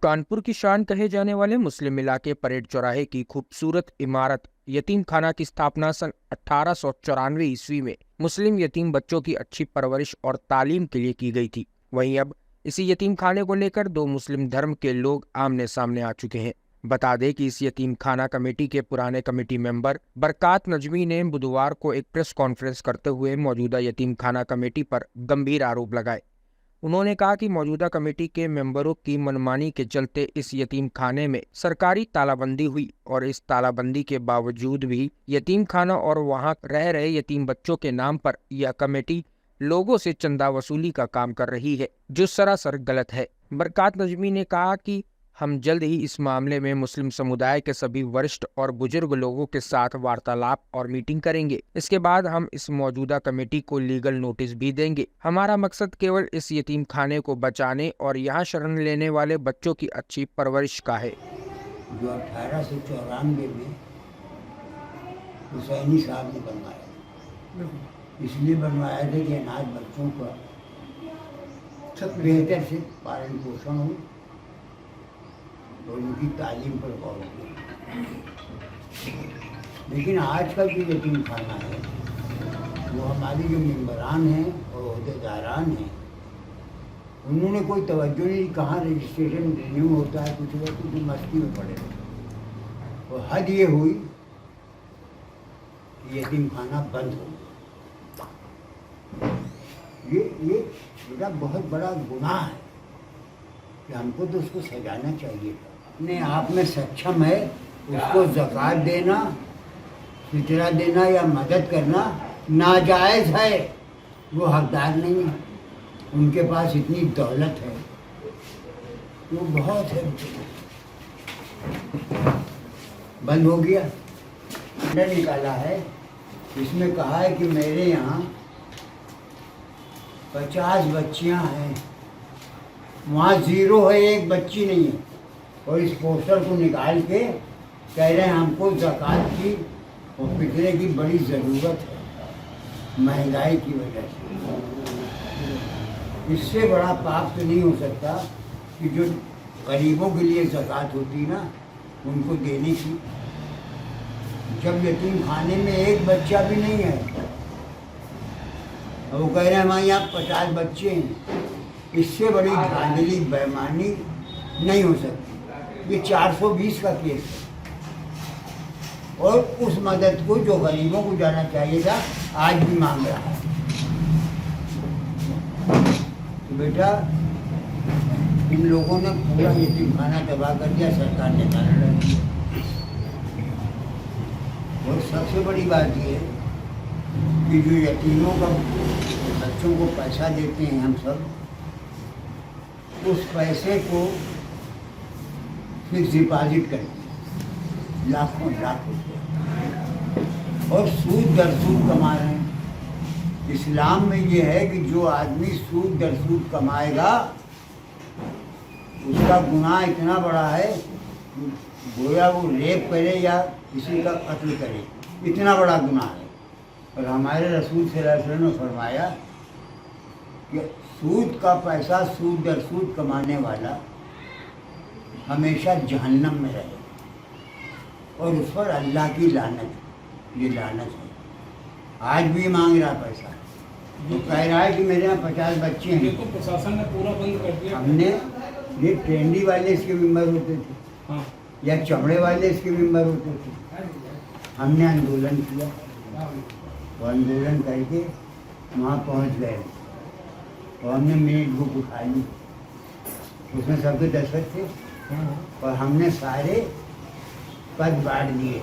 कानपुर की शान कहे जाने वाले मुस्लिम इलाके परेड चौराहे की खूबसूरत इमारत यतीम खाना की स्थापना सन 1894 ईस्वी में मुस्लिम यतीम बच्चों की अच्छी परवरिश और तालीम के लिए की गई थी। वहीं अब इसी यतीम खाने को लेकर दो मुस्लिम धर्म के लोग आमने सामने आ चुके हैं। बता दें कि इस यतीम खाना कमेटी के पुराने कमेटी मेंबर बरकात नजमी ने बुधवार को एक प्रेस कॉन्फ्रेंस करते हुए मौजूदा यतीम खाना कमेटी पर गंभीर आरोप लगाए। उन्होंने कहा कि मौजूदा कमेटी के मेंबरों की मनमानी के चलते इस यतीम खाने में सरकारी तालाबंदी हुई और इस तालाबंदी के बावजूद भी यतीम खाना और वहां रह रहे यतीम बच्चों के नाम पर यह कमेटी लोगों से चंदा वसूली का काम कर रही है, जो सरासर गलत है। बरकात नजमी ने कहा कि हम जल्द ही इस मामले में मुस्लिम समुदाय के सभी वरिष्ठ और बुजुर्ग लोगों के साथ वार्तालाप और मीटिंग करेंगे। इसके बाद हम इस मौजूदा कमेटी को लीगल नोटिस भी देंगे। हमारा मकसद केवल इस यतीम खाने को बचाने और यहाँ शरण लेने वाले बच्चों की अच्छी परवरिश का है। जो 1894 में हुसैनी साहब ने बनवाया, इसलिए बनवाया था कि अनाथ बच्चों का बेहतर से पालन पोषण हो और उनकी तालीम पर गौर हो। लेकिन आज का जो यतीम खाना है वो हमारी जो मेंबरान हैं और अहदेदारान हैं, उन्होंने कोई तवज्जो नहीं, कहाँ रजिस्ट्रेशन रिन्यू होता है, कुछ लोग कुछ मस्ती में पड़े रहे। और हद ये हुई कि यतीम खाना बंद हो गया। ये बेटा बहुत बड़ा गुनाह है कि हमको तो उसको सजाना चाहिए था। अपने आप में सक्षम है, उसको ज़कात देना, फितरा देना या मदद करना नाजायज़ है, वो हकदार नहीं है। उनके पास इतनी दौलत है, वो बहुत है। बंद हो गया, ऑर्डर निकाला है, इसमें कहा है कि मेरे यहाँ 50 बच्चियाँ हैं, वहाँ 0 है, एक बच्ची नहीं है। और इस पोस्टर को निकाल के कह रहे हैं हमको ज़कात की और फितरे की बड़ी ज़रूरत है महंगाई की वजह से। इससे बड़ा पाप तो नहीं हो सकता कि जो गरीबों के लिए ज़कात होती ना, उनको देने की। जब यतीम खाने में एक बच्चा भी नहीं है, वो कह रहे हैं हमारे यहाँ 50 बच्चे हैं, इससे बड़ी धांधली बेईमानी नहीं हो सकती। ये 420 का केस है और उस मदद को जो गरीबों को जाना चाहिए था आज भी मांग रहा है। तो बेटा, इन लोगों ने पूरा यतीम खाना तबाह कर दिया, सरकार ने कारण रख दिया। और सबसे बड़ी बात ये है कि जो यतीमों का बच्चों को पैसा देते हैं हम सब, उस पैसे को फिक्स डिपॉजिट करके लाखों लाख रुपये और सूद दर सूद कमा रहे हैं। इस्लाम में ये है कि जो आदमी सूद दर सूद कमाएगा उसका गुनाह इतना बड़ा है, गोया वो रेप करे या किसी का कत्ल करे, इतना बड़ा गुनाह है। और हमारे रसूल सल्लल्लाहु अलैहि वसल्लम ने फरमाया कि सूद का पैसा सूद दर सूद कमाने वाला हमेशा जहन्नम में रहे और उस पर अल्लाह की लानत, ये लानत है। आज भी मांग रहा पैसा, तो कह रहा है कि मेरे यहाँ 50 बच्चे हैं। तो प्रशासन ने पूरा बंद कर दिया। हमने ये ट्रेंडी वाले इसके मेंबर होते थे, हाँ, या चमड़े वाले इसके मेंबर होते थे। हमने आंदोलन किया, वो आंदोलन करके वहाँ पहुँच गए और हमने मिनट बुक उठा ली, उसमें सबके दस्तखत थे और हमने सारे पद बांट दिए।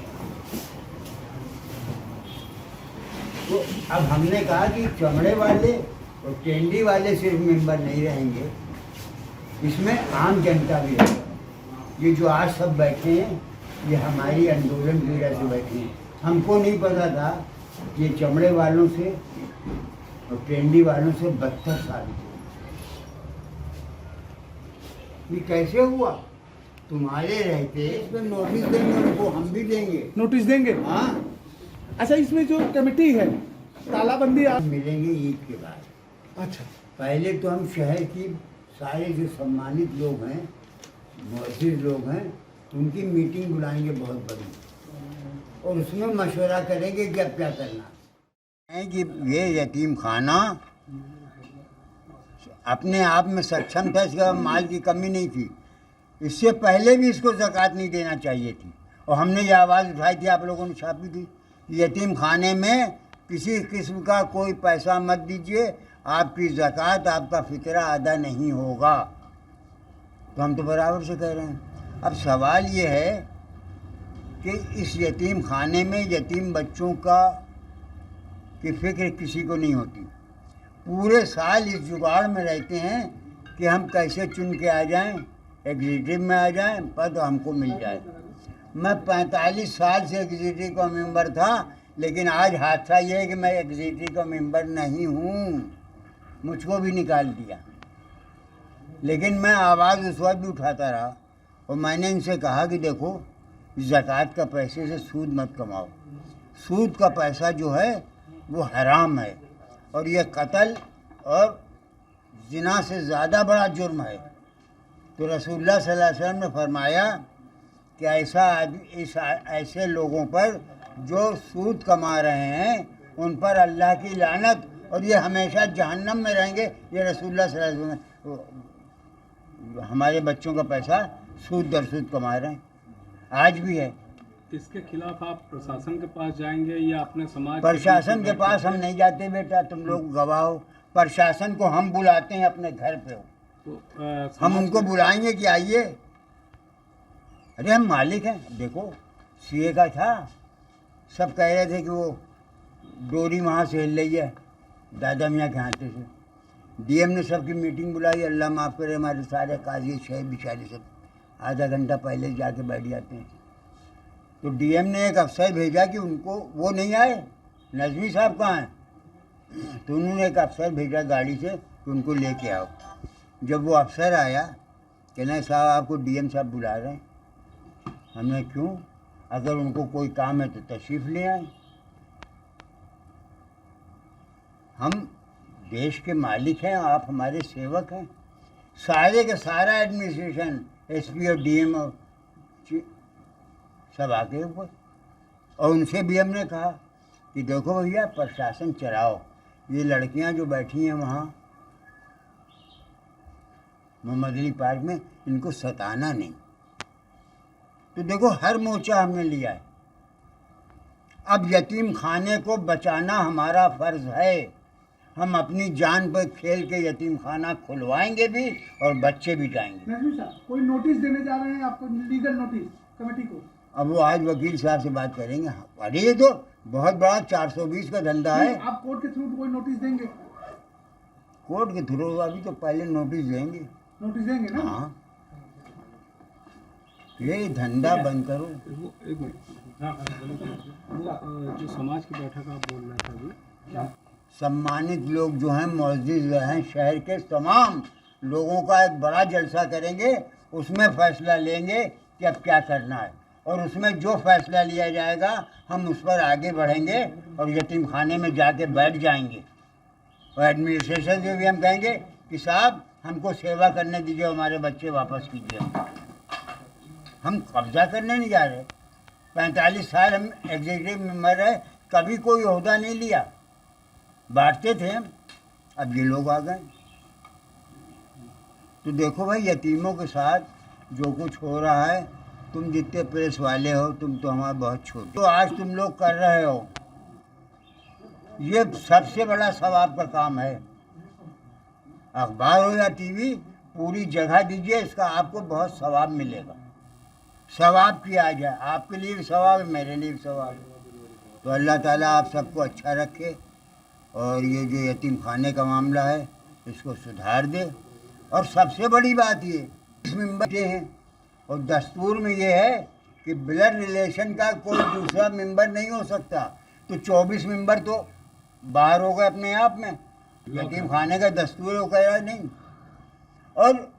तो अब हमने कहा कि चमड़े वाले और टेंडी वाले सिर्फ मेंबर नहीं रहेंगे, इसमें आम जनता भी रहेगा। ये जो आज सब बैठे हैं ये it आंदोलन की वजह से बैठे हैं। हमको नहीं पता था कि ये चमड़े वालों से और टेंडी वालों से बदतर साबित हो। ये कैसे हुआ? तुम्हारे रहते इसमें नोटिस देंगे उनको, हम भी देंगे, नोटिस देंगे। हाँ। अच्छा, इसमें जो कमेटी है तालाबंदी आप मिलेंगे ईद के बाद। अच्छा, पहले तो हम शहर की सारे जो सम्मानित लोग हैं मौजूद लोग हैं, उनकी मीटिंग बुलाएंगे बहुत बड़ी, और उसमें मशवरा करेंगे कि अब क्या करना है। कि ये यतीम खाना अपने आप में सक्षम था, इसका माल की कमी नहीं थी। इससे पहले भी इसको ज़कात नहीं देना चाहिए थी, और हमने ये आवाज़ उठाई थी, आप लोगों ने छापी थी। यतीम खाने में किसी किस्म का कोई पैसा मत दीजिए, आपकी ज़कात, आपका फ़ितरा अदा नहीं होगा। तो हम तो बराबर से कह रहे हैं। अब सवाल ये है कि इस यतीम खाने में यतीम बच्चों की फ़िक्र किसी को नहीं होती। पूरे साल इस जुगाड़ में रहते हैं कि हम कैसे चुन के आ जाएं, एग्जीक्यूटिव में आ जाएं, पद हमको मिल जाए। मैं 45 साल से एग्जीक्यूटिव का मेंबर था, लेकिन आज हादसा ये है कि मैं एग्जीक्यूटिव का मेंबर नहीं हूँ, मुझको भी निकाल दिया। लेकिन मैं आवाज़ उस वक्त भी उठाता रहा, और मैंने इनसे कहा कि देखो, ज़कात का पैसे से सूद मत कमाओ। सूद का पैसा जो है वो हराम है, और ये कत्ल और जिना से ज़्यादा बड़ा जुर्म है। तो रसूलुल्लाह सल्लल्लाहु अलैहि वसल्लम ने फरमाया कि ऐसे लोगों पर जो सूद कमा रहे हैं, उन पर अल्लाह की लानत, और ये हमेशा जहन्नम में रहेंगे। ये रसूलुल्लाह सल्लल्लाहु अलैहि वसल्लम हमारे बच्चों का पैसा सूद दर सूद कमा रहे हैं, आज भी है। इसके खिलाफ आप प्रशासन के पास जाएंगे या अपने समाज? प्रशासन के पास हम नहीं जाते बेटा, तुम लोग गवाह हो। प्रशासन को हम बुलाते हैं अपने घर पे हो, तो हम उनको बुलाएंगे कि आइए। अरे हम मालिक हैं। देखो, सीए का था, सब कह रहे थे कि वो डोरी वहाँ से हिल रही है दादा मियाँ के हाथे से। डीएम ने सबकी मीटिंग बुलाई, अल्लाह माफ़ करे, हमारे सारे काजी शहर बेचारे सब आधा घंटा पहले जाके बैठ जाते हैं। तो डीएम ने एक अफसर भेजा कि उनको, वो नहीं आए, नजमी साहब कहाँ हैं, तो उन्होंने एक अफसर भेजा गाड़ी से कि उनको लेके आओ। जब वो अफसर आया, कहना साहब आपको डीएम साहब बुला रहे हैं। हमने क्यों? अगर उनको कोई काम है तो तशरीफ़ ले आए। हम देश के मालिक हैं, आप हमारे सेवक हैं। सारे का सारा एडमिनिस्ट्रेशन, एसपी और डीएम और सब आके ऊपर, और उनसे भी हमने कहा कि देखो भैया, प्रशासन चलाओ, ये लड़कियां जो बैठी हैं वहाँ मोहम्मद अली पार्क में, इनको सताना नहीं। तो देखो, हर मोर्चा हमने लिया है। अब यतीम खाने को बचाना हमारा फ़र्ज़ है। हम अपनी जान पर खेल के यतीम खाना खुलवाएंगे भी, और बच्चे भी जाएंगे। नजमी साहब, कोई नोटिस देने जा रहे हैं आपको, लीगल नोटिस कमेटी को? अब वो आज वकील साहब से बात करेंगे। अरे ये तो बहुत बड़ा 420 का धंधा है। आप कोर्ट के थ्रू कोई नोटिस देंगे? कोर्ट के थ्रू अभी तो पहले नोटिस देंगे। नोटिस देंगे ना? हाँ, ये धंधा बंद करो। वो एक मिनट, वो जो समाज की बैठक आप बोल रहे थे अभी, सम्मानित लोग जो हैं मौजूद हैं, शहर के तमाम लोगों का एक बड़ा जलसा करेंगे, उसमें फैसला लेंगे कि अब क्या करना है, और उसमें जो फैसला लिया जाएगा हम उस पर आगे बढ़ेंगे और यतीम खाने में जाके बैठ जाएंगे। और एडमिनिस्ट्रेशन से भी हम कहेंगे कि साहब हमको सेवा करने दीजिए, हमारे बच्चे वापस कीजिए। हम कब्जा करने नहीं जा रहे। 45 साल हम एग्जीक्यूटिव मेंबर है, कभी कोई ओहदा नहीं लिया, बांटते थे हम। अब ये लोग आ गए। तो देखो भाई, यतीमों के साथ जो कुछ हो रहा है, तुम जितने प्रेस वाले हो, तुम तो हमारे बहुत छोटे, तो आज तुम लोग कर रहे हो, ये सबसे बड़ा सवाब का काम है। अखबार हो या टीवी, पूरी जगह दीजिए, इसका आपको बहुत सवाब मिलेगा। सवाब किया जाए, आपके लिए भी सवाब है, मेरे लिए भी सवाब है। तो अल्लाह ताला आप सबको अच्छा रखे, और ये जो यतीम खाने का मामला है इसको सुधार दे। और सबसे बड़ी बात ये, इस मेंबर हैं, और दस्तूर में ये है कि ब्लड रिलेशन का कोई दूसरा मेंबर नहीं हो सकता। तो 24 मेंबर तो बाहर हो गए अपने आप में। यतीम खाने का दस्तूर हो गया नहीं। और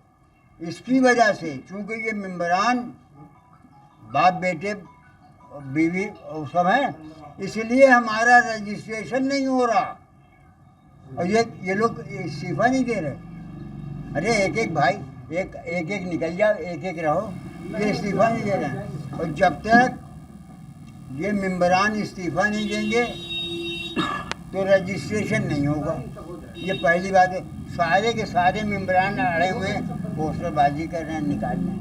इसकी वजह से, चूँकि ये मेंबरान बाप बेटे बीवी सब हैं, इसलिए हमारा रजिस्ट्रेशन नहीं हो रहा, और ये लोग इस्तीफा नहीं दे रहे। अरे एक एक भाई एक एक निकल जाओ, एक एक रहो। ये इस्तीफा नहीं दे रहे हैं, और जब तक ये मेंबरान इस्तीफा नहीं देंगे तो रजिस्ट्रेशन नहीं होगा। ये पहली बात है। सारे के सारे मेंबरान अड़े हुए पोस्टरबाजी कर रहे हैं, निकाल रहे हैं।